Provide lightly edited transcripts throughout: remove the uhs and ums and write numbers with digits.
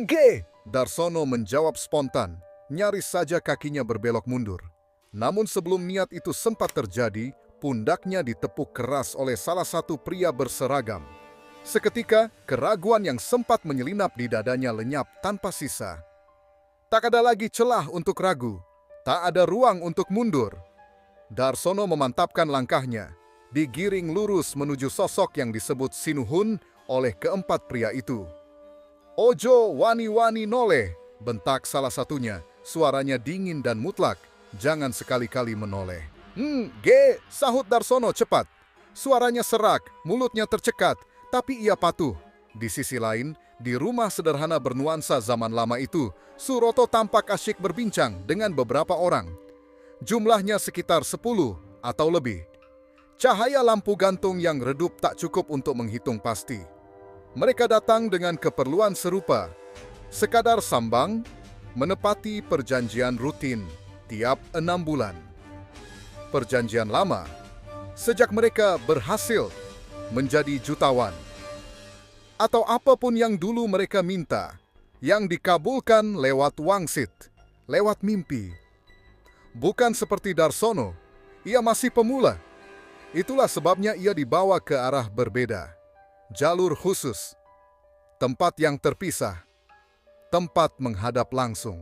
G! Darsono menjawab spontan, nyaris saja kakinya berbelok mundur. Namun sebelum niat itu sempat terjadi, pundaknya ditepuk keras oleh salah satu pria berseragam. Seketika, keraguan yang sempat menyelinap di dadanya lenyap tanpa sisa. Tak ada lagi celah untuk ragu, tak ada ruang untuk mundur. Darsono memantapkan langkahnya, digiring lurus menuju sosok yang disebut Sinuhun oleh keempat pria itu. "Ojo wani-wani noleh," bentak salah satunya, suaranya dingin dan mutlak. "Jangan sekali-kali menoleh." G, sahut Darsono cepat. Suaranya serak, mulutnya tercekat, tapi ia patuh. Di sisi lain, di rumah sederhana bernuansa zaman lama itu, Suroto tampak asyik berbincang dengan beberapa orang. Jumlahnya sekitar 10 atau lebih. Cahaya lampu gantung yang redup tak cukup untuk menghitung pasti. Mereka datang dengan keperluan serupa, sekadar sambang, menepati perjanjian rutin tiap 6 bulan. Perjanjian lama, sejak mereka berhasil menjadi jutawan. Atau apapun yang dulu mereka minta, yang dikabulkan lewat wangsit, lewat mimpi. Bukan seperti Darsono, ia masih pemula. Itulah sebabnya ia dibawa ke arah berbeda. Jalur khusus, tempat yang terpisah, tempat menghadap langsung.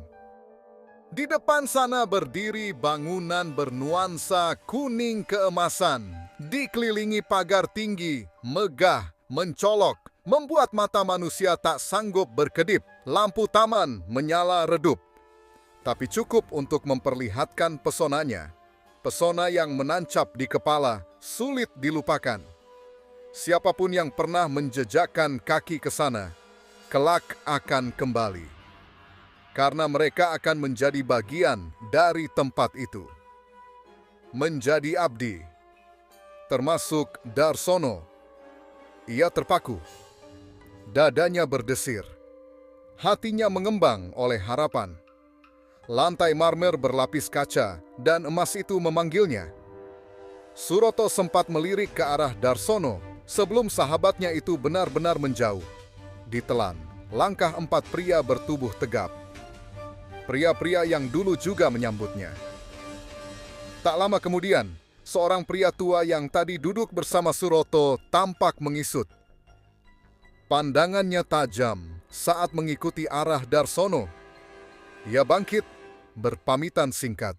Di depan sana berdiri bangunan bernuansa kuning keemasan, dikelilingi pagar tinggi, megah, mencolok, membuat mata manusia tak sanggup berkedip. Lampu taman menyala redup, tapi cukup untuk memperlihatkan pesonanya. Pesona yang menancap di kepala, sulit dilupakan. Siapapun yang pernah menjejakkan kaki ke sana, kelak akan kembali. Karena mereka akan menjadi bagian dari tempat itu. Menjadi abdi. Termasuk Darsono. Ia terpaku. Dadanya berdesir. Hatinya mengembang oleh harapan. Lantai marmer berlapis kaca dan emas itu memanggilnya. Suroto sempat melirik ke arah Darsono sebelum sahabatnya itu benar-benar menjauh. Ditelan, langkah 4 pria bertubuh tegap. Pria-pria yang dulu juga menyambutnya. Tak lama kemudian, seorang pria tua yang tadi duduk bersama Suroto tampak mengisut. Pandangannya tajam saat mengikuti arah Darsono. Ia bangkit, berpamitan singkat,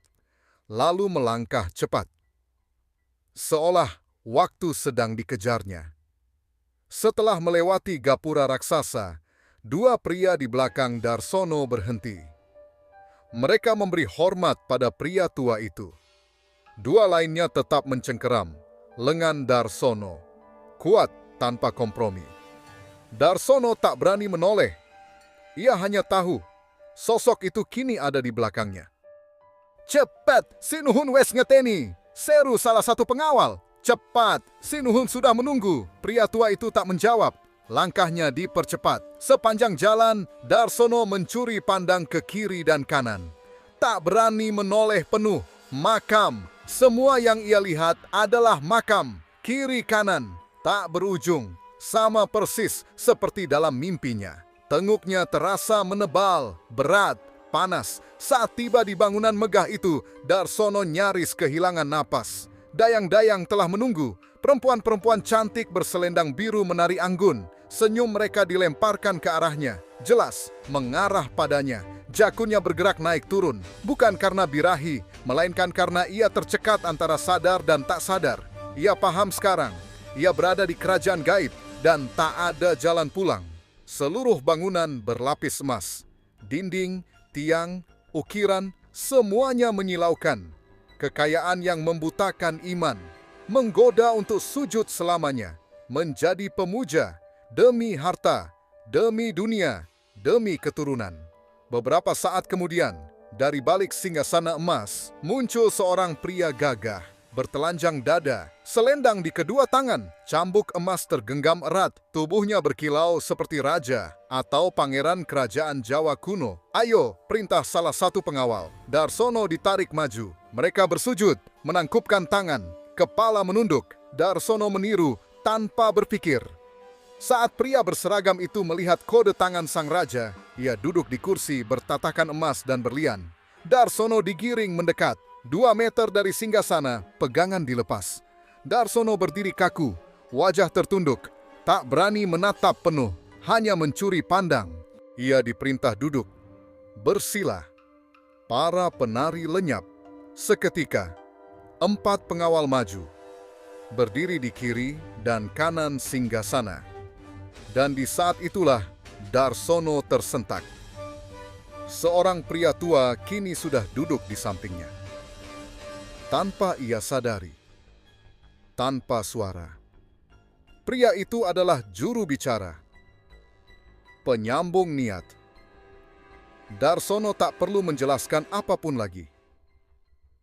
lalu melangkah cepat. Seolah waktu sedang dikejarnya. Setelah melewati gapura raksasa, 2 pria di belakang Darsono berhenti. Mereka memberi hormat pada pria tua itu. 2 lainnya tetap mencengkeram lengan Darsono, kuat tanpa kompromi. Darsono tak berani menoleh. Ia hanya tahu sosok itu kini ada di belakangnya. "Cepat, Sinuhun wes ngeteni!" seru salah satu pengawal. "Cepat, Sinuhun sudah menunggu." Pria tua itu tak menjawab. Langkahnya dipercepat. Sepanjang jalan, Darsono mencuri pandang ke kiri dan kanan. Tak berani menoleh penuh. Makam. Semua yang ia lihat adalah makam. Kiri kanan. Tak berujung. Sama persis seperti dalam mimpinya. Tenguknya terasa menebal, berat, panas. Saat tiba di bangunan megah itu, Darsono nyaris kehilangan napas. Dayang-dayang telah menunggu. Perempuan-perempuan cantik berselendang biru menari anggun. Senyum mereka dilemparkan ke arahnya. Jelas, mengarah padanya. Jakunnya bergerak naik turun. Bukan karena birahi, melainkan karena ia tercekat antara sadar dan tak sadar. Ia paham sekarang. Ia berada di kerajaan gaib dan tak ada jalan pulang. Seluruh bangunan berlapis emas. Dinding, tiang, ukiran, semuanya menyilaukan. Kekayaan yang membutakan iman, menggoda untuk sujud selamanya, menjadi pemuja, demi harta, demi dunia, demi keturunan. Beberapa saat kemudian, dari balik singgasana emas, muncul seorang pria gagah, bertelanjang dada, selendang di kedua tangan, cambuk emas tergenggam erat, tubuhnya berkilau seperti raja atau pangeran kerajaan Jawa kuno. "Ayo," perintah salah satu pengawal. Darsono ditarik maju. Mereka bersujud, menangkupkan tangan, kepala menunduk. Darsono meniru tanpa berpikir. Saat pria berseragam itu melihat kode tangan sang raja, ia duduk di kursi bertatakan emas dan berlian. Darsono digiring mendekat. 2 meter dari singgasana, pegangan dilepas. Darsono berdiri kaku, wajah tertunduk, tak berani menatap penuh, hanya mencuri pandang. Ia diperintah duduk, bersila. Para penari lenyap. Seketika, 4 pengawal maju, berdiri di kiri dan kanan singgasana. Dan di saat itulah Darsono tersentak. Seorang pria tua kini sudah duduk di sampingnya. Tanpa ia sadari, tanpa suara, pria itu adalah juru bicara, penyambung niat. Darsono tak perlu menjelaskan apapun lagi.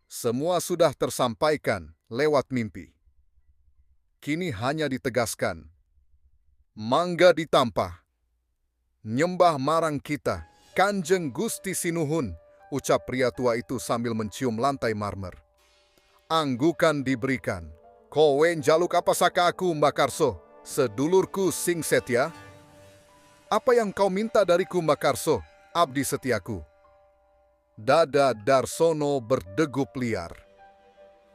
Semua sudah tersampaikan lewat mimpi. Kini hanya ditegaskan. Mangga ditampah. Nyembah marang kita, Kanjeng Gusti Sinuhun, ucap pria tua itu sambil mencium lantai marmer. Anggukan diberikan. Kowe njaluk apa saka aku, Mbak Karso, sedulurku sing setia? Apa yang kau minta dariku, Mbak Karso, abdi setiaku? Dada Darsono berdegup liar.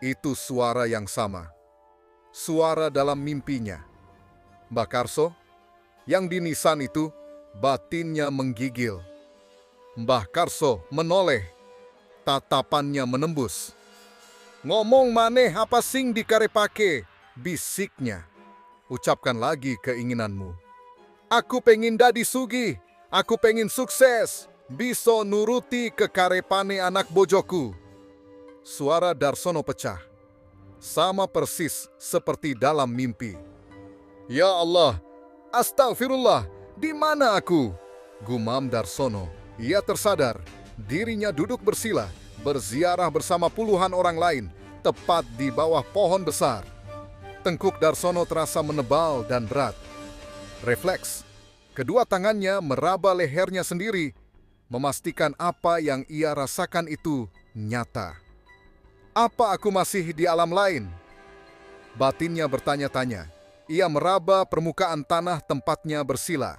Itu suara yang sama. Suara dalam mimpinya. Mbak Karso, yang dinisan itu, batinnya menggigil. Mbah Karso menoleh, tatapannya menembus. Ngomong maneh apa sing dikarepake, bisiknya. Ucapkan lagi keinginanmu. Aku pengen dadi sugih, aku pengen sukses, bisa nuruti kekarepane anak bojoku. Suara Darsono pecah, sama persis seperti dalam mimpi. Ya Allah, astagfirullah, di mana aku? Gumam Darsono. Ia tersadar, dirinya duduk bersila, berziarah bersama puluhan orang lain, tepat di bawah pohon besar. Tengkuk Darsono terasa menebal dan berat. Refleks, kedua tangannya meraba lehernya sendiri, memastikan apa yang ia rasakan itu nyata. Apa aku masih di alam lain? Batinnya bertanya-tanya. Ia meraba permukaan tanah tempatnya bersila.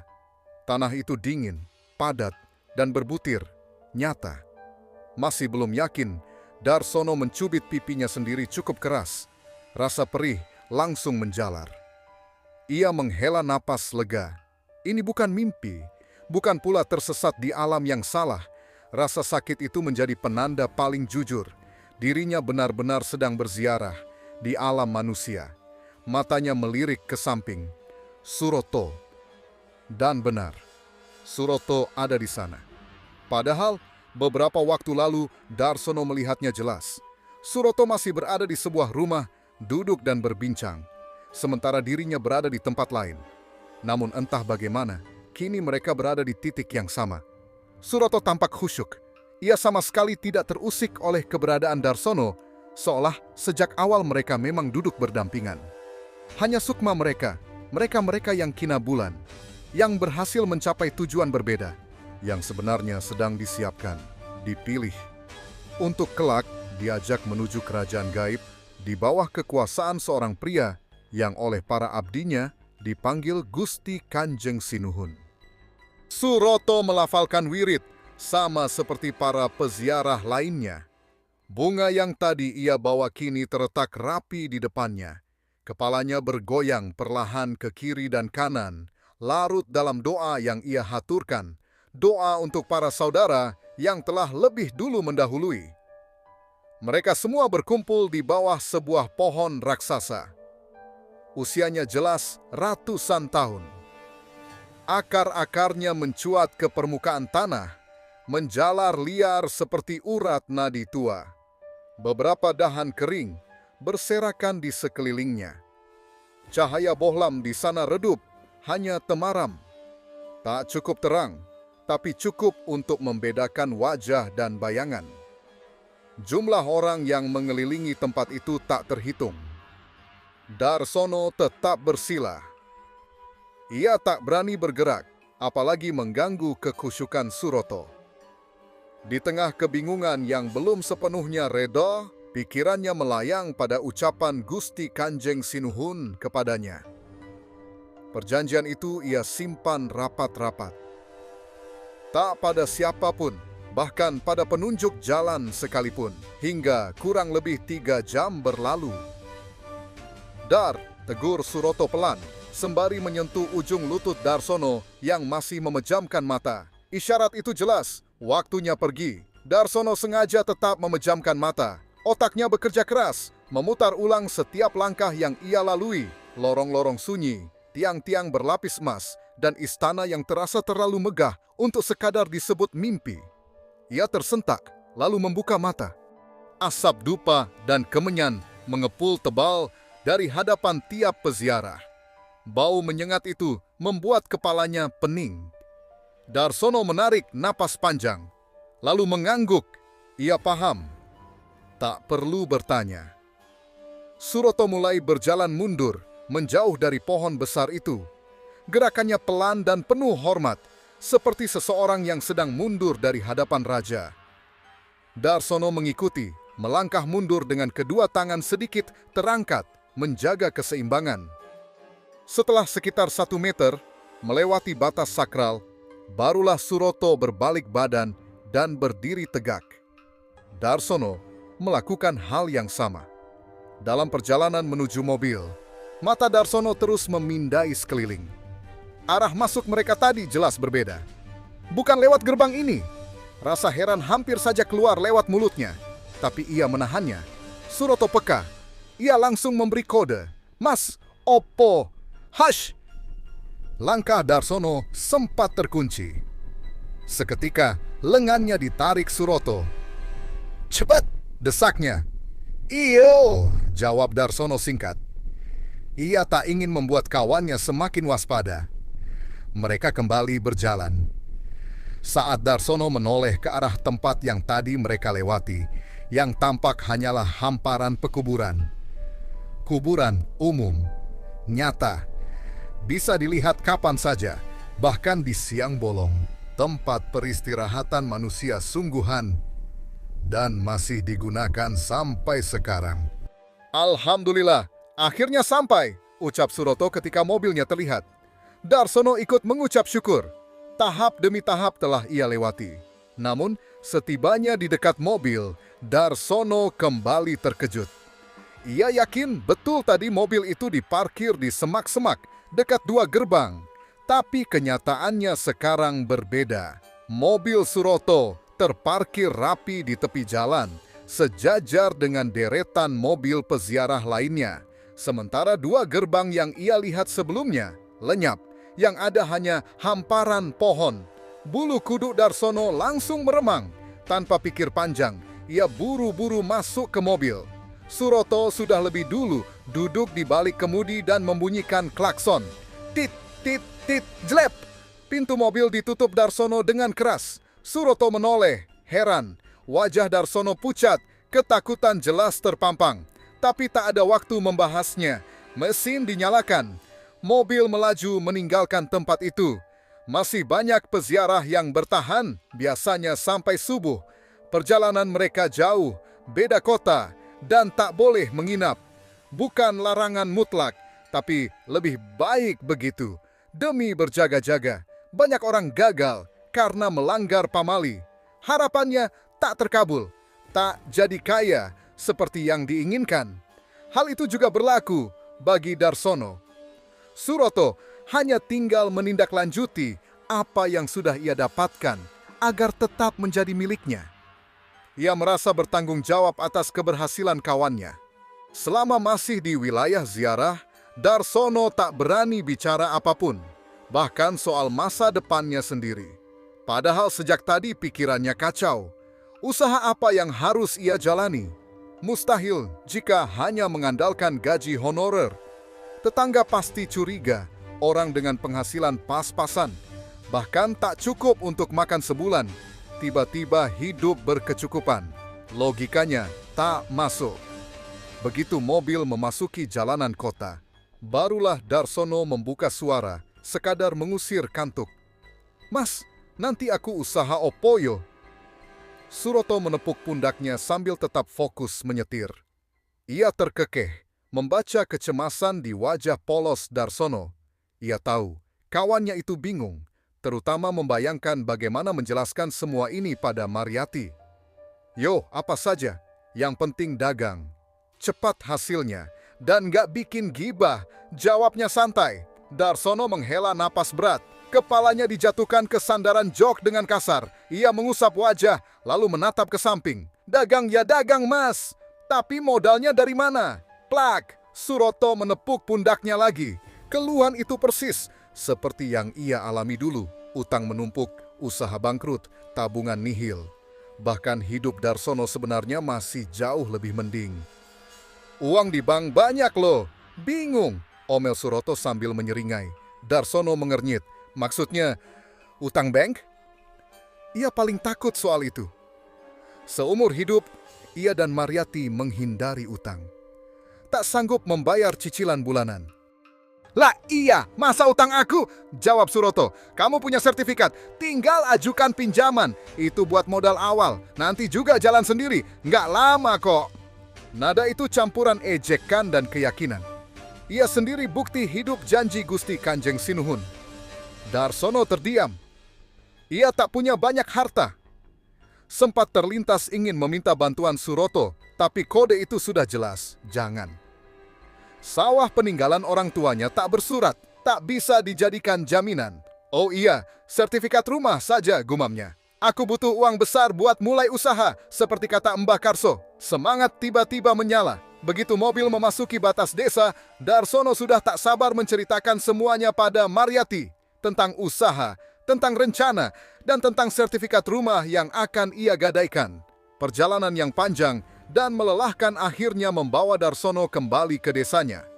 Tanah itu dingin, padat, dan berbutir, nyata. Masih belum yakin, Darsono mencubit pipinya sendiri cukup keras. Rasa perih langsung menjalar. Ia menghela napas lega. Ini bukan mimpi, bukan pula tersesat di alam yang salah. Rasa sakit itu menjadi penanda paling jujur. Dirinya benar-benar sedang berziarah di alam manusia. Matanya melirik ke samping. Suroto. Dan benar, Suroto ada di sana. Padahal, beberapa waktu lalu Darsono melihatnya jelas. Suroto masih berada di sebuah rumah, duduk dan berbincang. Sementara dirinya berada di tempat lain. Namun entah bagaimana, kini mereka berada di titik yang sama. Suroto tampak khusyuk. Ia sama sekali tidak terusik oleh keberadaan Darsono, seolah sejak awal mereka memang duduk berdampingan. Hanya sukma mereka yang kina bulan, yang berhasil mencapai tujuan berbeda, yang sebenarnya sedang disiapkan, dipilih. Untuk kelak diajak menuju kerajaan gaib di bawah kekuasaan seorang pria yang oleh para abdinya dipanggil Gusti Kanjeng Sinuhun. Suroto melafalkan wirid sama seperti para peziarah lainnya. Bunga yang tadi ia bawa kini terletak rapi di depannya. Kepalanya bergoyang perlahan ke kiri dan kanan, larut dalam doa yang ia haturkan. Doa untuk para saudara yang telah lebih dulu mendahului. Mereka semua berkumpul di bawah sebuah pohon raksasa. Usianya jelas ratusan tahun. Akar-akarnya mencuat ke permukaan tanah, menjalar liar seperti urat nadi tua. Beberapa dahan kering berserakan di sekelilingnya. Cahaya bohlam di sana redup, hanya temaram. Tak cukup terang, tapi cukup untuk membedakan wajah dan bayangan. Jumlah orang yang mengelilingi tempat itu tak terhitung. Darsono tetap bersila. Ia tak berani bergerak, apalagi mengganggu kekhusyukan Suroto. Di tengah kebingungan yang belum sepenuhnya reda, pikirannya melayang pada ucapan Gusti Kanjeng Sinuhun kepadanya. Perjanjian itu ia simpan rapat-rapat. Tak pada siapapun, bahkan pada penunjuk jalan sekalipun, hingga kurang lebih 3 jam berlalu. Dar, tegur Suroto pelan, sembari menyentuh ujung lutut Darsono yang masih memejamkan mata. Isyarat itu jelas, waktunya pergi. Darsono sengaja tetap memejamkan mata. Otaknya bekerja keras, memutar ulang setiap langkah yang ia lalui. Lorong-lorong sunyi, tiang-tiang berlapis emas, dan istana yang terasa terlalu megah untuk sekadar disebut mimpi. Ia tersentak, lalu membuka mata. Asap dupa dan kemenyan mengepul tebal dari hadapan tiap peziarah. Bau menyengat itu membuat kepalanya pening. Darsono menarik napas panjang, lalu mengangguk. Ia paham, tak perlu bertanya. Suroto mulai berjalan mundur, menjauh dari pohon besar itu. Gerakannya pelan dan penuh hormat, seperti seseorang yang sedang mundur dari hadapan raja. Darsono mengikuti, melangkah mundur dengan kedua tangan sedikit terangkat, menjaga keseimbangan. Setelah sekitar 1 meter, melewati batas sakral, barulah Suroto berbalik badan dan berdiri tegak. Darsono melakukan hal yang sama. Dalam perjalanan menuju mobil, mata Darsono terus memindai sekeliling. Arah masuk mereka tadi jelas berbeda. Bukan lewat gerbang ini. Rasa heran hampir saja keluar lewat mulutnya, tapi ia menahannya. Suroto peka. Ia langsung memberi kode. Mas, opo, hush! Langkah Darsono sempat terkunci. Seketika, lengannya ditarik Suroto. Cepat! Desaknya. Iyo! Jawab Darsono singkat. Ia tak ingin membuat kawannya semakin waspada. Mereka kembali berjalan. Saat Darsono menoleh ke arah tempat yang tadi mereka lewati, yang tampak hanyalah hamparan pekuburan. Kuburan umum, nyata, bisa dilihat kapan saja, bahkan di siang bolong, tempat peristirahatan manusia sungguhan, dan masih digunakan sampai sekarang. Alhamdulillah, akhirnya sampai, ucap Suroto ketika mobilnya terlihat. Darsono ikut mengucap syukur. Tahap demi tahap telah ia lewati. Namun, setibanya di dekat mobil, Darsono kembali terkejut. Ia yakin betul tadi mobil itu diparkir di semak-semak dekat 2 gerbang. Tapi kenyataannya sekarang berbeda. Mobil Suroto terparkir rapi di tepi jalan, sejajar dengan deretan mobil peziarah lainnya. Sementara 2 gerbang yang ia lihat sebelumnya lenyap. Yang ada hanya hamparan pohon. Bulu kuduk Darsono langsung meremang. Tanpa pikir panjang, ia buru-buru masuk ke mobil. Suroto sudah lebih dulu duduk di balik kemudi dan membunyikan klakson. Tit, tit, tit, jlep! Pintu mobil ditutup Darsono dengan keras. Suroto menoleh, heran. Wajah Darsono pucat, ketakutan jelas terpampang. Tapi tak ada waktu membahasnya. Mesin dinyalakan. Mobil melaju meninggalkan tempat itu. Masih banyak peziarah yang bertahan, biasanya sampai subuh. Perjalanan mereka jauh, beda kota, dan tak boleh menginap. Bukan larangan mutlak, tapi lebih baik begitu. Demi berjaga-jaga, banyak orang gagal karena melanggar pamali. Harapannya tak terkabul, tak jadi kaya seperti yang diinginkan. Hal itu juga berlaku bagi Darsono. Suroto hanya tinggal menindaklanjuti apa yang sudah ia dapatkan agar tetap menjadi miliknya. Ia merasa bertanggung jawab atas keberhasilan kawannya. Selama masih di wilayah ziarah, Darsono tak berani bicara apapun, bahkan soal masa depannya sendiri. Padahal sejak tadi pikirannya kacau. Usaha apa yang harus ia jalani? Mustahil jika hanya mengandalkan gaji honorer. Tetangga pasti curiga, orang dengan penghasilan pas-pasan, bahkan tak cukup untuk makan sebulan, tiba-tiba hidup berkecukupan. Logikanya tak masuk. Begitu mobil memasuki jalanan kota, barulah Darsono membuka suara, sekadar mengusir kantuk. Mas, nanti aku usaha opoyo. Suroto menepuk pundaknya sambil tetap fokus menyetir. Ia terkekeh, membaca kecemasan di wajah polos Darsono. Ia tahu kawannya itu bingung, terutama membayangkan bagaimana menjelaskan semua ini pada Mariyati. Yo, apa saja, yang penting dagang. Cepat hasilnya, dan gak bikin gibah, jawabnya santai. Darsono menghela napas berat. Kepalanya dijatuhkan ke sandaran jok dengan kasar. Ia mengusap wajah, lalu menatap ke samping. Dagang ya dagang, Mas. Tapi modalnya dari mana? Plak! Suroto menepuk pundaknya lagi. Keluhan itu persis, seperti yang ia alami dulu. Utang menumpuk, usaha bangkrut, tabungan nihil. Bahkan hidup Darsono sebenarnya masih jauh lebih mending. Uang di bank banyak loh. Bingung, omel Suroto sambil menyeringai. Darsono mengernyit. Maksudnya, utang bank? Ia paling takut soal itu. Seumur hidup, ia dan Mariyati menghindari utang. Tak sanggup membayar cicilan bulanan. Lah iya, masa utang aku? Jawab Suroto. Kamu punya sertifikat, tinggal ajukan pinjaman. Itu buat modal awal, nanti juga jalan sendiri. Nggak lama kok. Nada itu campuran ejekan dan keyakinan. Ia sendiri bukti hidup janji Gusti Kanjeng Sinuhun. Darsono terdiam. Ia tak punya banyak harta. Sempat terlintas ingin meminta bantuan Suroto, tapi kode itu sudah jelas, jangan. Sawah peninggalan orang tuanya tak bersurat, tak bisa dijadikan jaminan. Oh iya, sertifikat rumah saja, gumamnya. Aku butuh uang besar buat mulai usaha, seperti kata Mbah Karso. Semangat tiba-tiba menyala. Begitu mobil memasuki batas desa, Darsono sudah tak sabar menceritakan semuanya pada Mariyati. Tentang usaha, tentang rencana, dan tentang sertifikat rumah yang akan ia gadaikan. Perjalanan yang panjang dan melelahkan akhirnya membawa Darsono kembali ke desanya.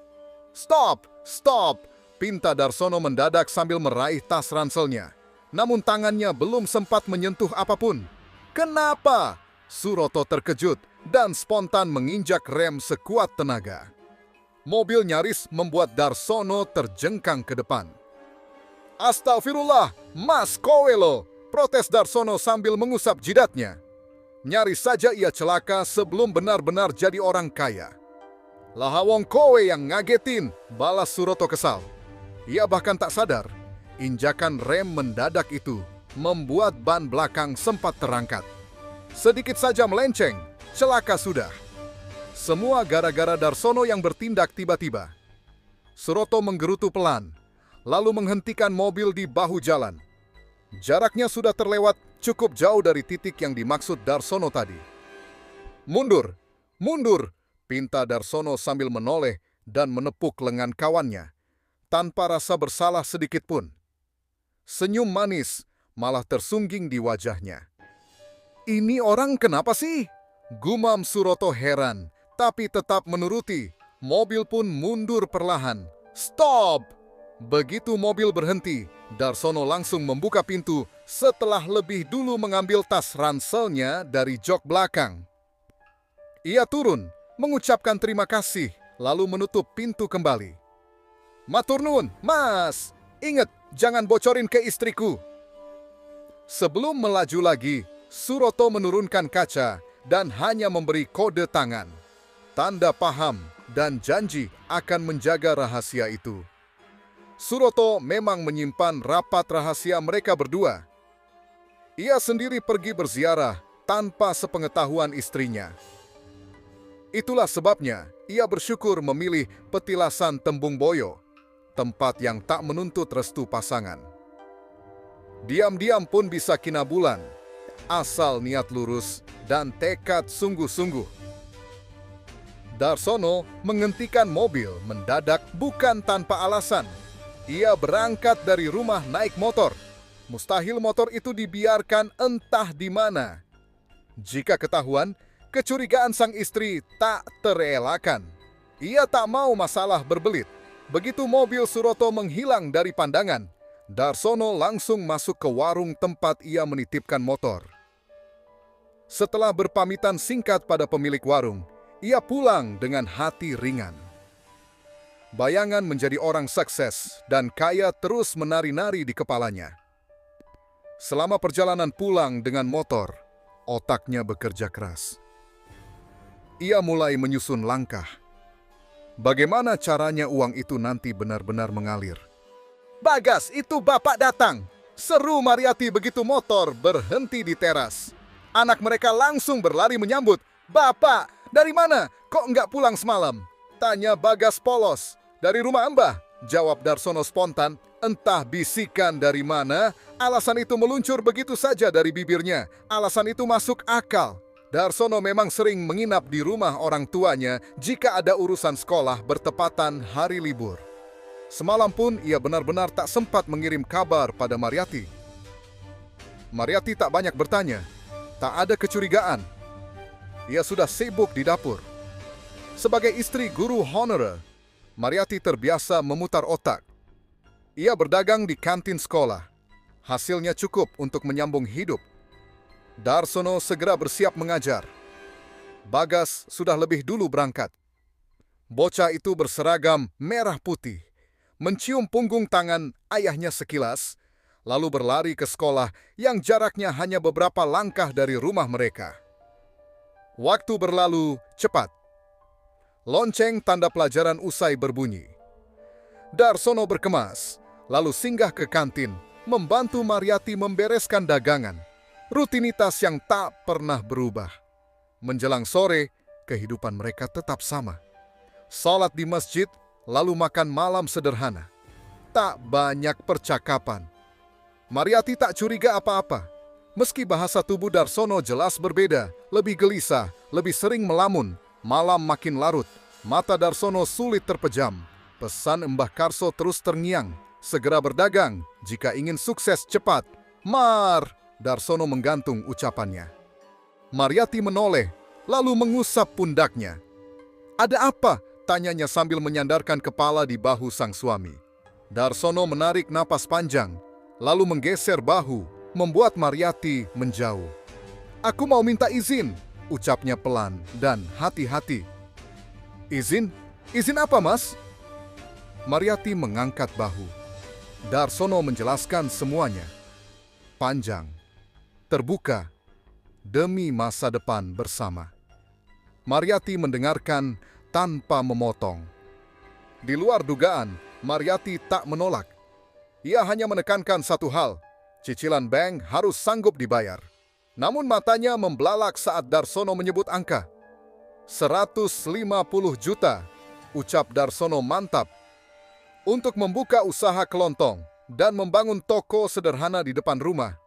Stop! Stop! Pinta Darsono mendadak sambil meraih tas ranselnya. Namun tangannya belum sempat menyentuh apapun. Kenapa? Suroto terkejut dan spontan menginjak rem sekuat tenaga. Mobil nyaris membuat Darsono terjengkang ke depan. Astagfirullah, Mas kowe lo, protes Darsono sambil mengusap jidatnya. Nyaris saja ia celaka sebelum benar-benar jadi orang kaya. Lahawong kowe yang ngagetin, balas Suroto kesal. Ia bahkan tak sadar, injakan rem mendadak itu membuat ban belakang sempat terangkat. Sedikit saja melenceng, celaka sudah. Semua gara-gara Darsono yang bertindak tiba-tiba. Suroto menggerutu pelan, lalu menghentikan mobil di bahu jalan. Jaraknya sudah terlewat cukup jauh dari titik yang dimaksud Darsono tadi. Mundur, mundur, pinta Darsono sambil menoleh dan menepuk lengan kawannya, tanpa rasa bersalah sedikit pun. Senyum manis malah tersungging di wajahnya. Ini orang kenapa sih? Gumam Suroto heran, tapi tetap menuruti. Mobil pun mundur perlahan. Stop! Begitu mobil berhenti, Darsono langsung membuka pintu setelah lebih dulu mengambil tas ranselnya dari jok belakang. Ia turun, mengucapkan terima kasih, lalu menutup pintu kembali. Matur nuwun, Mas. Ingat, jangan bocorin ke istriku. Sebelum melaju lagi, Suroto menurunkan kaca dan hanya memberi kode tangan. Tanda paham dan janji akan menjaga rahasia itu. Suroto memang menyimpan rapat rahasia mereka berdua. Ia sendiri pergi berziarah tanpa sepengetahuan istrinya. Itulah sebabnya ia bersyukur memilih petilasan Tembung Boyo, tempat yang tak menuntut restu pasangan. Diam-diam pun bisa kina bulan, asal niat lurus dan tekad sungguh-sungguh. Darsono menghentikan mobil mendadak bukan tanpa alasan. Ia berangkat dari rumah naik motor. Mustahil motor itu dibiarkan entah di mana. Jika ketahuan, kecurigaan sang istri tak terelakkan. Ia tak mau masalah berbelit. Begitu mobil Suroto menghilang dari pandangan, Darsono langsung masuk ke warung tempat ia menitipkan motor. Setelah berpamitan singkat pada pemilik warung, ia pulang dengan hati ringan. Bayangan menjadi orang sukses dan kaya terus menari-nari di kepalanya. Selama perjalanan pulang dengan motor, otaknya bekerja keras. Ia mulai menyusun langkah. Bagaimana caranya uang itu nanti benar-benar mengalir? "Bagas, itu Bapak datang!" Seru Mariati begitu motor berhenti di teras. Anak mereka langsung berlari menyambut. "Bapak, dari mana? Kok nggak pulang semalam?" tanya Bagas polos. "Dari rumah Mbah," jawab Darsono spontan. Entah bisikan dari mana, alasan itu meluncur begitu saja dari bibirnya. Alasan itu masuk akal. Darsono memang sering menginap di rumah orang tuanya jika ada urusan sekolah bertepatan hari libur. Semalam pun ia benar-benar tak sempat mengirim kabar pada Mariati. Mariati tak banyak bertanya, tak ada kecurigaan. Ia sudah sibuk di dapur. Sebagai istri guru honorer, Mariati terbiasa memutar otak. Ia berdagang di kantin sekolah. Hasilnya cukup untuk menyambung hidup. Darsono segera bersiap mengajar. Bagas sudah lebih dulu berangkat. Bocah itu berseragam merah putih, mencium punggung tangan ayahnya sekilas, lalu berlari ke sekolah yang jaraknya hanya beberapa langkah dari rumah mereka. Waktu berlalu cepat. Lonceng tanda pelajaran usai berbunyi. Darsono berkemas, lalu singgah ke kantin, membantu Mariati membereskan dagangan. Rutinitas yang tak pernah berubah. Menjelang sore, kehidupan mereka tetap sama. Salat di masjid, lalu makan malam sederhana. Tak banyak percakapan. Mariati tak curiga apa-apa. Meski bahasa tubuh Darsono jelas berbeda, lebih gelisah, lebih sering melamun. Malam makin larut, mata Darsono sulit terpejam. Pesan Mbah Karso terus terngiang. Segera berdagang, jika ingin sukses cepat. "Mar!" Darsono menggantung ucapannya. Mariati menoleh, lalu mengusap pundaknya. "Ada apa?" tanyanya sambil menyandarkan kepala di bahu sang suami. Darsono menarik napas panjang, lalu menggeser bahu, membuat Mariati menjauh. "Aku mau minta izin," ucapnya pelan dan hati-hati. "Izin? Izin apa, Mas?" Mariati mengangkat bahu. Darsono menjelaskan semuanya. Panjang, terbuka, demi masa depan bersama. Mariati mendengarkan tanpa memotong. Di luar dugaan, Mariati tak menolak. Ia hanya menekankan satu hal, cicilan bank harus sanggup dibayar. Namun matanya membelalak saat Darsono menyebut angka. 150 juta, ucap Darsono mantap. Untuk membuka usaha kelontong dan membangun toko sederhana di depan rumah.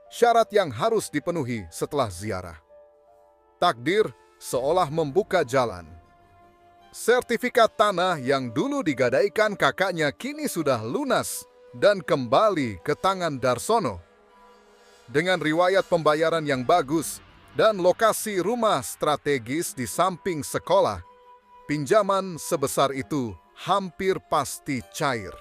Syarat yang harus dipenuhi setelah ziarah. Takdir seolah membuka jalan. Sertifikat tanah yang dulu digadaikan kakaknya kini sudah lunas dan kembali ke tangan Darsono. Dengan riwayat pembayaran yang bagus dan lokasi rumah strategis di samping sekolah, pinjaman sebesar itu hampir pasti cair.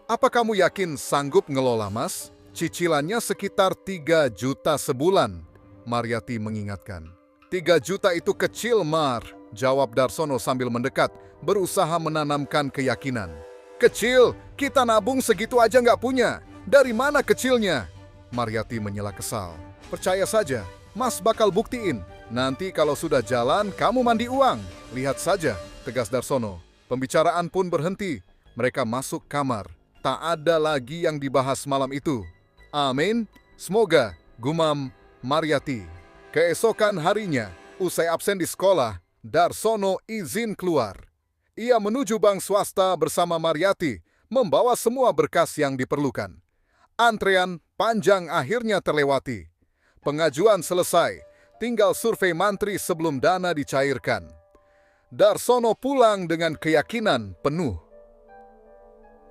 "Apa kamu yakin sanggup ngelola, Mas? Cicilannya sekitar 3 juta sebulan," Mariati mengingatkan. "3 juta itu kecil, Mar," jawab Darsono sambil mendekat, berusaha menanamkan keyakinan. "Kecil? Kita nabung segitu aja nggak punya. Dari mana kecilnya?" Mariati menyela kesal. "Percaya saja, Mas bakal buktiin. Nanti kalau sudah jalan, kamu mandi uang. Lihat saja," tegas Darsono. Pembicaraan pun berhenti. Mereka masuk kamar. Tak ada lagi yang dibahas malam itu. "Amin, semoga," gumam Mariati. Keesokan harinya, usai absen di sekolah, Darsono izin keluar. Ia menuju bank swasta bersama Mariati, membawa semua berkas yang diperlukan. Antrean panjang akhirnya terlewati. Pengajuan selesai, tinggal survei mantri sebelum dana dicairkan. Darsono pulang dengan keyakinan penuh.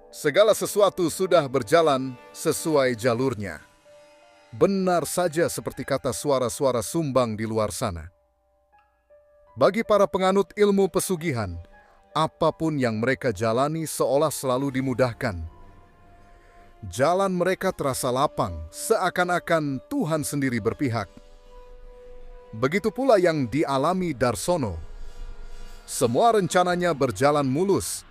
Segala sesuatu sudah berjalan sesuai jalurnya. Benar saja seperti kata suara-suara sumbang di luar sana. Bagi para penganut ilmu pesugihan, apapun yang mereka jalani seolah selalu dimudahkan. Jalan mereka terasa lapang, seakan-akan Tuhan sendiri berpihak. Begitu pula yang dialami Darsono. Semua rencananya berjalan mulus.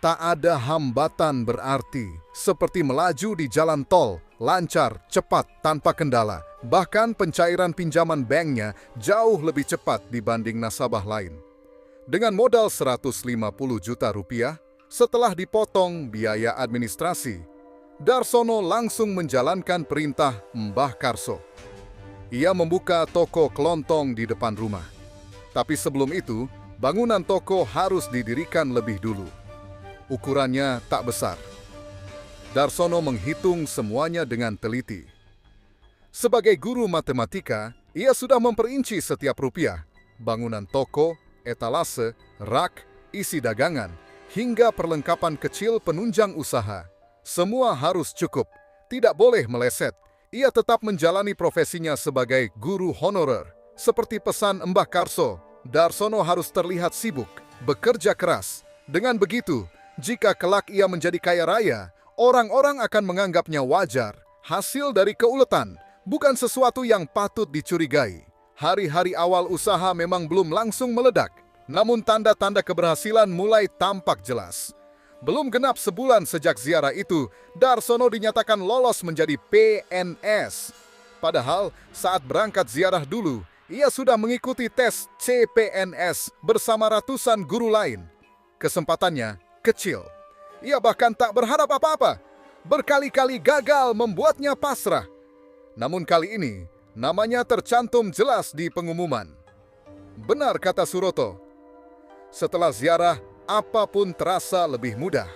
Tak ada hambatan berarti, seperti melaju di jalan tol, lancar, cepat, tanpa kendala. Bahkan pencairan pinjaman banknya jauh lebih cepat dibanding nasabah lain. Dengan modal 150 juta rupiah, Setelah dipotong biaya administrasi, Darsono langsung menjalankan perintah Mbah Karso. Ia membuka toko kelontong di depan rumah. Tapi sebelum itu, bangunan toko harus didirikan lebih dulu. Ukurannya tak besar. Darsono menghitung semuanya dengan teliti. Sebagai guru matematika, ia sudah memperinci setiap rupiah. Bangunan toko, etalase, rak, isi dagangan, hingga perlengkapan kecil penunjang usaha. Semua harus cukup, tidak boleh meleset. Ia tetap menjalani profesinya sebagai guru honorer. Seperti pesan Mbah Karso, Darsono harus terlihat sibuk, bekerja keras. Dengan begitu, jika kelak ia menjadi kaya raya, orang-orang akan menganggapnya wajar, hasil dari keuletan, bukan sesuatu yang patut dicurigai. Hari-hari awal usaha memang belum langsung meledak, namun tanda-tanda keberhasilan mulai tampak jelas. Belum genap sebulan sejak ziarah itu, Darsono dinyatakan lolos menjadi PNS. Padahal saat berangkat ziarah dulu, ia sudah mengikuti tes CPNS bersama ratusan guru lain. Kesempatannya kecil. Ia bahkan tak berharap apa-apa. Berkali-kali gagal membuatnya pasrah. Namun kali ini, namanya tercantum jelas di pengumuman. Benar kata Suroto, setelah ziarah, apapun terasa lebih mudah.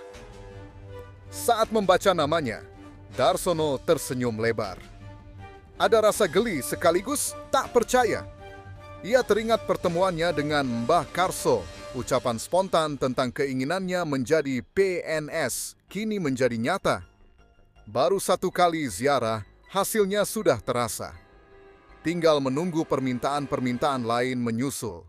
Saat membaca namanya, Darsono tersenyum lebar. Ada rasa geli sekaligus tak percaya. Ia teringat pertemuannya dengan Mbah Karso. Ucapan spontan tentang keinginannya menjadi PNS kini menjadi nyata. Baru satu kali ziarah, hasilnya sudah terasa. Tinggal menunggu permintaan-permintaan lain menyusul.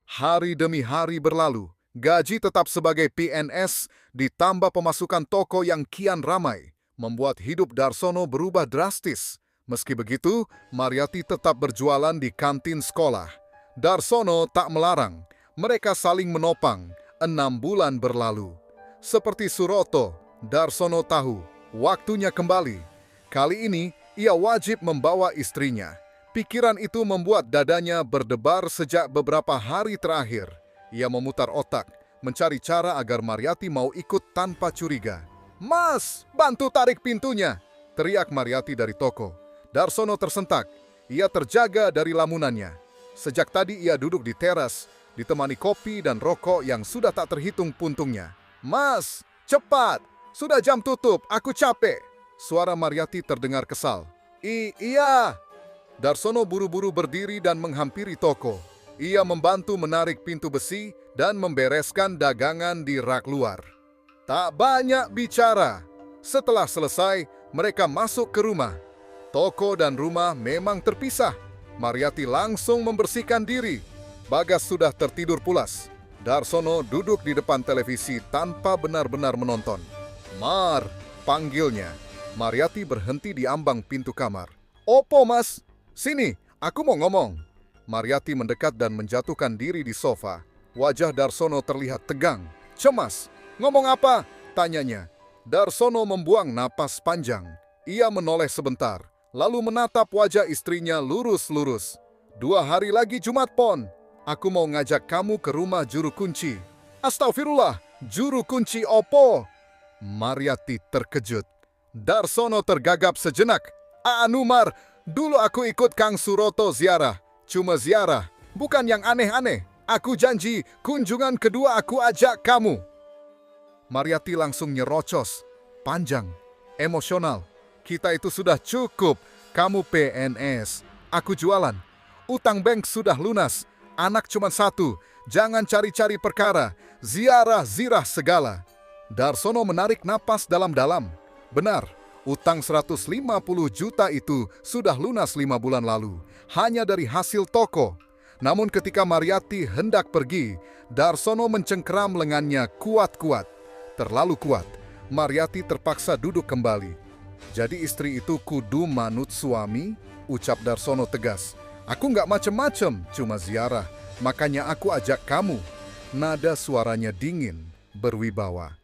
Hari demi hari berlalu, gaji tetap sebagai PNS ditambah pemasukan toko yang kian ramai, membuat hidup Darsono berubah drastis. Meski begitu, Mariyati tetap berjualan di kantin sekolah. Darsono tak melarang, mereka saling menopang. 6 bulan berlalu. Seperti Suroto, Darsono tahu, waktunya kembali. Kali ini, ia wajib membawa istrinya. Pikiran itu membuat dadanya berdebar sejak beberapa hari terakhir. Ia memutar otak, mencari cara agar Mariyati mau ikut tanpa curiga. "Mas, bantu tarik pintunya!" teriak Mariyati dari toko. Darsono tersentak. Ia terjaga dari lamunannya. Sejak tadi ia duduk di teras, ditemani kopi dan rokok yang sudah tak terhitung puntungnya. "Mas, cepat! Sudah jam tutup, aku capek!" Suara Mariyati terdengar kesal. Iya!" Darsono buru-buru berdiri dan menghampiri toko. Ia membantu menarik pintu besi dan membereskan dagangan di rak luar. Tak banyak bicara. Setelah selesai, mereka masuk ke rumah. Toko dan rumah memang terpisah. Mariyati langsung membersihkan diri. Bagas sudah tertidur pulas. Darsono duduk di depan televisi tanpa benar-benar menonton. "Mar," panggilnya. Mariyati berhenti di ambang pintu kamar. "Opo, Mas? Sini, aku mau ngomong." Mariyati mendekat dan menjatuhkan diri di sofa. Wajah Darsono terlihat tegang, cemas. "Ngomong apa?" tanyanya. Darsono membuang napas panjang. Ia menoleh sebentar, lalu menatap wajah istrinya lurus-lurus. "2 hari lagi Jumat Pon. Aku mau ngajak kamu ke rumah juru kunci." "Astagfirullah, juru kunci opo?" Mariyati terkejut. Darsono tergagap sejenak. "Mar, dulu aku ikut Kang Suroto ziarah. Cuma ziarah, bukan yang aneh-aneh. Aku janji, kunjungan kedua aku ajak kamu." Mariyati langsung nyerocos. Panjang, emosional. "Kita itu sudah cukup. Kamu PNS, aku jualan. Utang bank sudah lunas. Anak cuma 1. Jangan cari-cari perkara. Ziarah zirah segala." Darsono menarik napas dalam-dalam. Benar, utang 150 juta itu sudah lunas 5 bulan lalu, hanya dari hasil toko. Namun ketika Mariyati hendak pergi, Darsono mencengkeram lengannya kuat-kuat. Terlalu kuat, Mariyati terpaksa duduk kembali. "Jadi istri itu kudu manut suami?" ucap Darsono tegas. "Aku nggak macem-macem, cuma ziarah. Makanya aku ajak kamu." Nada suaranya dingin, berwibawa.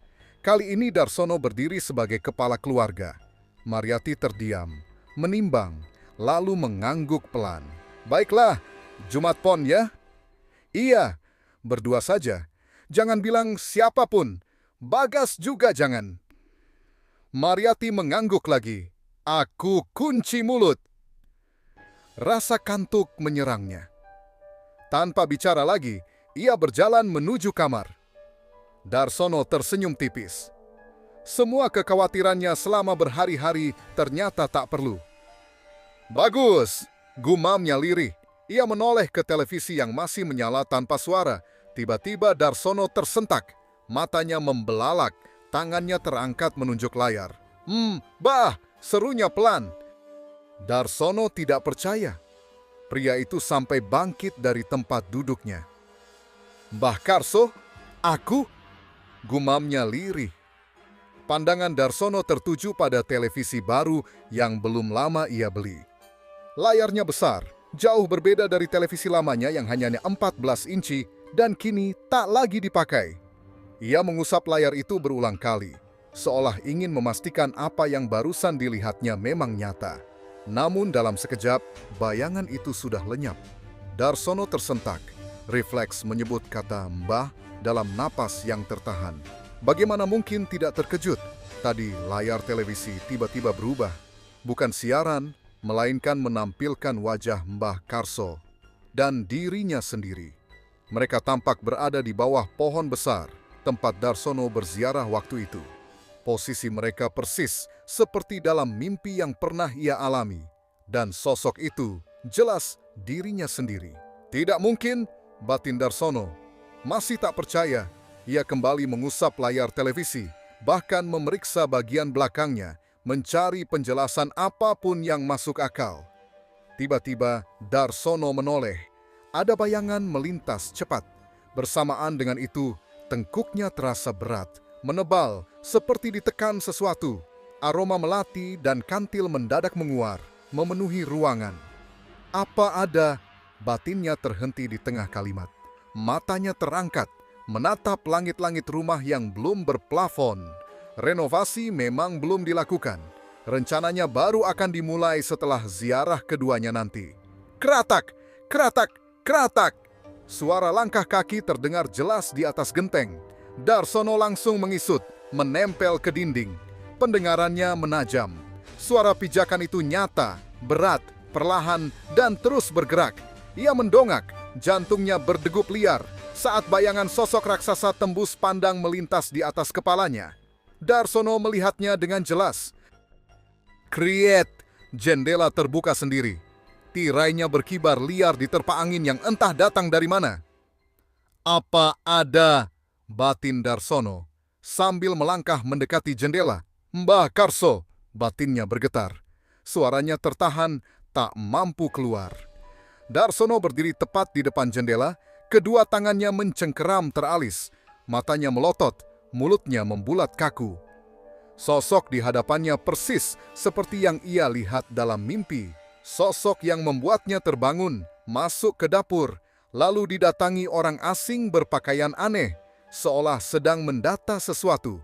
Kali ini Darsono berdiri sebagai kepala keluarga. Mariyati terdiam, menimbang, lalu mengangguk pelan. "Baiklah, Jumat Pon ya?" "Iya, berdua saja. Jangan bilang siapapun." Bagas juga jangan. Mariati mengangguk lagi. Aku kunci mulut. Rasa kantuk menyerangnya. Tanpa bicara lagi, ia berjalan menuju kamar. Darsono tersenyum tipis. Semua kekhawatirannya selama berhari-hari ternyata tak perlu. Bagus, gumamnya lirih. Ia menoleh ke televisi yang masih menyala tanpa suara. Tiba-tiba Darsono tersentak. Matanya membelalak, tangannya terangkat menunjuk layar. Bah, serunya pelan. Darsono tidak percaya. Pria itu sampai bangkit dari tempat duduknya. Mbah Karso, aku? Gumamnya lirih. Pandangan Darsono tertuju pada televisi baru yang belum lama ia beli. Layarnya besar, jauh berbeda dari televisi lamanya yang hanya 14 inci dan kini tak lagi dipakai. Ia mengusap layar itu berulang kali, seolah ingin memastikan apa yang barusan dilihatnya memang nyata. Namun dalam sekejap, bayangan itu sudah lenyap. Darsono tersentak, refleks menyebut kata Mbah dalam napas yang tertahan. Bagaimana mungkin tidak terkejut? Tadi layar televisi tiba-tiba berubah. Bukan siaran, melainkan menampilkan wajah Mbah Karso dan dirinya sendiri. Mereka tampak berada di bawah pohon besar, tempat Darsono berziarah waktu itu. Posisi mereka persis seperti dalam mimpi yang pernah ia alami. Dan sosok itu jelas dirinya sendiri. Tidak mungkin, batin Darsono. Masih tak percaya, ia kembali mengusap layar televisi, bahkan memeriksa bagian belakangnya, mencari penjelasan apapun yang masuk akal. Tiba-tiba Darsono menoleh. Ada bayangan melintas cepat. Bersamaan dengan itu, tengkuknya terasa berat, menebal, seperti ditekan sesuatu. Aroma melati dan kantil mendadak menguar, memenuhi ruangan. Apa ada? Batinnya terhenti di tengah kalimat. Matanya terangkat, menatap langit-langit rumah yang belum berplafon. Renovasi memang belum dilakukan. Rencananya baru akan dimulai setelah ziarah keduanya nanti. Keratak! Keratak! Keratak! Suara langkah kaki terdengar jelas di atas genteng. Darsono langsung mengisut, menempel ke dinding. Pendengarannya menajam. Suara pijakan itu nyata, berat, perlahan, dan terus bergerak. Ia mendongak, jantungnya berdegup liar saat bayangan sosok raksasa tembus pandang melintas di atas kepalanya. Darsono melihatnya dengan jelas. Kriet! Jendela terbuka sendiri. Tirainya berkibar liar diterpa angin yang entah datang dari mana. Apa ada? Batin Darsono sambil melangkah mendekati jendela. Mbah Karso! Batinnya bergetar. Suaranya tertahan, tak mampu keluar. Darsono berdiri tepat di depan jendela, kedua tangannya mencengkeram teralis. Matanya melotot, mulutnya membulat kaku. Sosok di hadapannya persis seperti yang ia lihat dalam mimpi. Sosok yang membuatnya terbangun, masuk ke dapur, lalu didatangi orang asing berpakaian aneh, seolah sedang mendata sesuatu.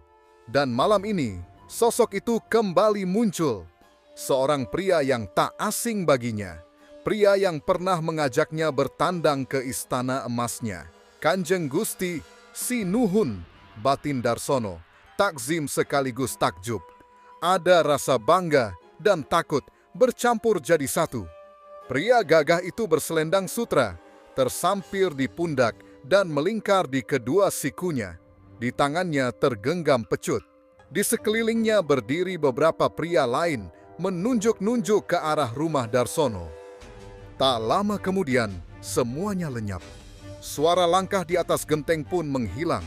Dan malam ini, sosok itu kembali muncul. Seorang pria yang tak asing baginya. Pria yang pernah mengajaknya bertandang ke istana emasnya. Kanjeng Gusti Sinuhun, batin Darsono. Takzim sekaligus takjub. Ada rasa bangga dan takut bercampur jadi satu. Pria gagah itu berselendang sutra, tersampir di pundak dan melingkar di kedua sikunya. Di tangannya tergenggam pecut. Di sekelilingnya berdiri beberapa pria lain menunjuk-nunjuk ke arah rumah Darsono. Tak lama kemudian, semuanya lenyap. Suara langkah di atas genteng pun menghilang.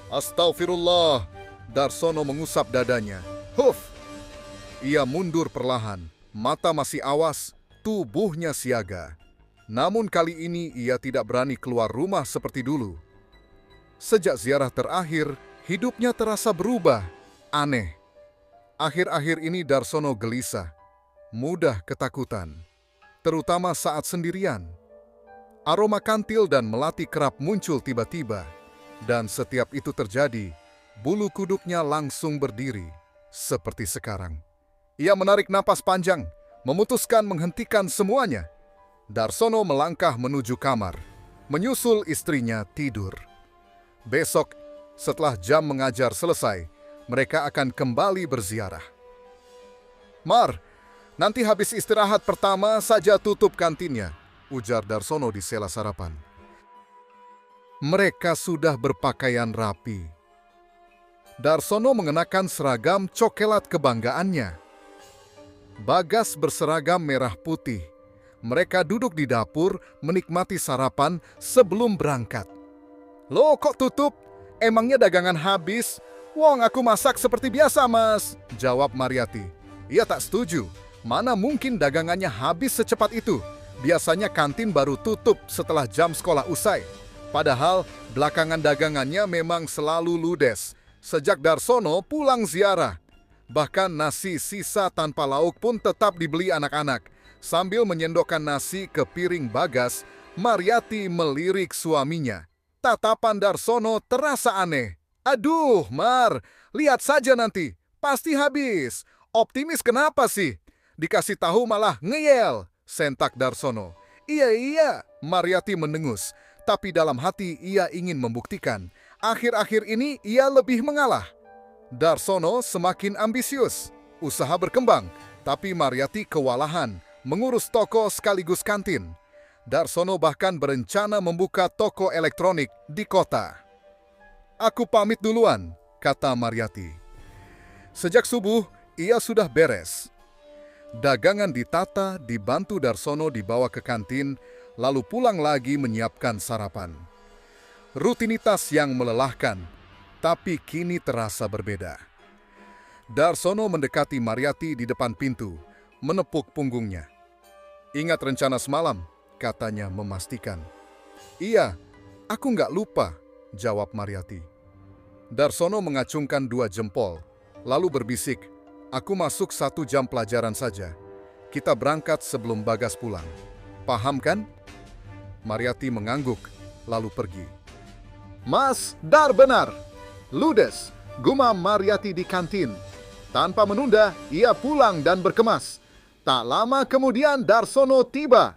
Astagfirullah, Darsono mengusap dadanya. Huf! Ia mundur perlahan, mata masih awas, tubuhnya siaga. Namun kali ini ia tidak berani keluar rumah seperti dulu. Sejak ziarah terakhir, hidupnya terasa berubah, aneh. Akhir-akhir ini Darsono gelisah, mudah ketakutan, terutama saat sendirian. Aroma kantil dan melati kerap muncul tiba-tiba, dan setiap itu terjadi, bulu kuduknya langsung berdiri, seperti sekarang. Ia menarik napas panjang, memutuskan menghentikan semuanya. Darsono melangkah menuju kamar, menyusul istrinya tidur. Besok, Setelah jam mengajar selesai, mereka akan kembali berziarah. "Mar, nanti habis istirahat pertama saja tutup kantinnya," ujar Darsono di sela sarapan. Mereka sudah berpakaian rapi. Darsono mengenakan seragam coklat kebanggaannya. Bagas berseragam merah putih. Mereka duduk di dapur menikmati sarapan sebelum berangkat. "Loh, kok tutup? Emangnya dagangan habis?" "Wong, aku masak seperti biasa, Mas," jawab Mariati. Ia tak setuju. Mana mungkin dagangannya habis secepat itu? Biasanya kantin baru tutup setelah jam sekolah usai. Padahal belakangan dagangannya memang selalu ludes sejak Darsono pulang ziarah. Bahkan nasi sisa tanpa lauk pun tetap dibeli anak-anak. Sambil menyendokkan nasi ke piring Bagas, Mariati melirik suaminya. Tatapan Darsono terasa aneh. "Aduh, Mar, lihat saja nanti. Pasti habis. Optimis kenapa sih? Dikasih tahu malah ngeyel," sentak Darsono. Iya, Mariati mendengus. Tapi dalam hati ia ingin membuktikan. Akhir-akhir ini ia lebih mengalah. Darsono semakin ambisius. Usaha berkembang, tapi Mariati kewalahan mengurus toko sekaligus kantin. Darsono bahkan berencana membuka toko elektronik di kota. "Aku pamit duluan," kata Mariati. Sejak subuh, ia sudah beres. Dagangan ditata, dibantu Darsono dibawa ke kantin, lalu pulang lagi menyiapkan sarapan. Rutinitas yang melelahkan, tapi kini terasa berbeda. Darsono mendekati Mariati di depan pintu, menepuk punggungnya. "Ingat rencana semalam?" katanya memastikan. "Iya, aku nggak lupa," jawab Mariati. Darsono mengacungkan 2 jempol, lalu berbisik, "Aku masuk 1 jam pelajaran saja. Kita berangkat sebelum Bagas pulang. Paham kan?" Mariati mengangguk, lalu pergi. "Mas, Dar benar. Ludes," gumam Mariati di kantin. Tanpa menunda, ia pulang dan berkemas. Tak lama kemudian Darsono tiba.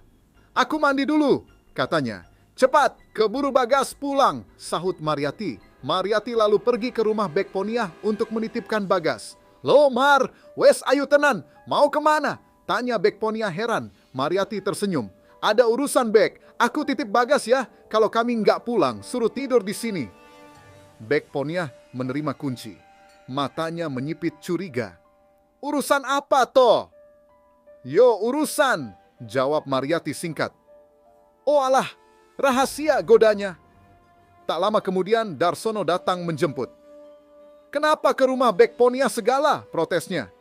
"Aku mandi dulu," katanya. "Cepat, keburu Bagas pulang," sahut Mariati. Mariati lalu pergi ke rumah Bek Poniah untuk menitipkan Bagas. "Loh, Mar, wes ayo tenan, mau kemana?" tanya Bek Poniah heran. Mariati tersenyum. "Ada urusan, Bek. Aku titip Bagas ya. Kalau kami nggak pulang, suruh tidur di sini." Bek Poniah menerima kunci. Matanya menyipit curiga. "Urusan apa toh?" "Yo, urusan," jawab Mariati singkat. "Oh alah, rahasia," godanya. Tak lama kemudian Darsono datang menjemput. "Kenapa ke rumah Bek Poniah segala?" protesnya.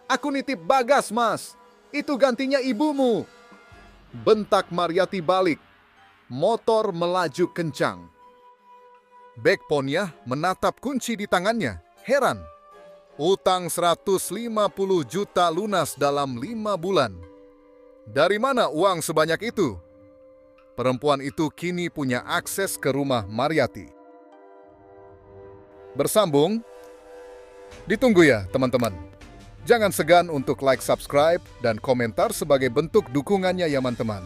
"Aku nitip Bagas, Mas. Itu gantinya ibumu." Bentak Mariati balik. Motor melaju kencang. Bek Poniah menatap kunci di tangannya, heran. Utang 150 juta lunas dalam 5 bulan. Dari mana uang sebanyak itu? Perempuan itu kini punya akses ke rumah Mariati. Bersambung. Ditunggu ya teman-teman. Jangan segan untuk like, subscribe, dan komentar sebagai bentuk dukungannya ya teman-teman.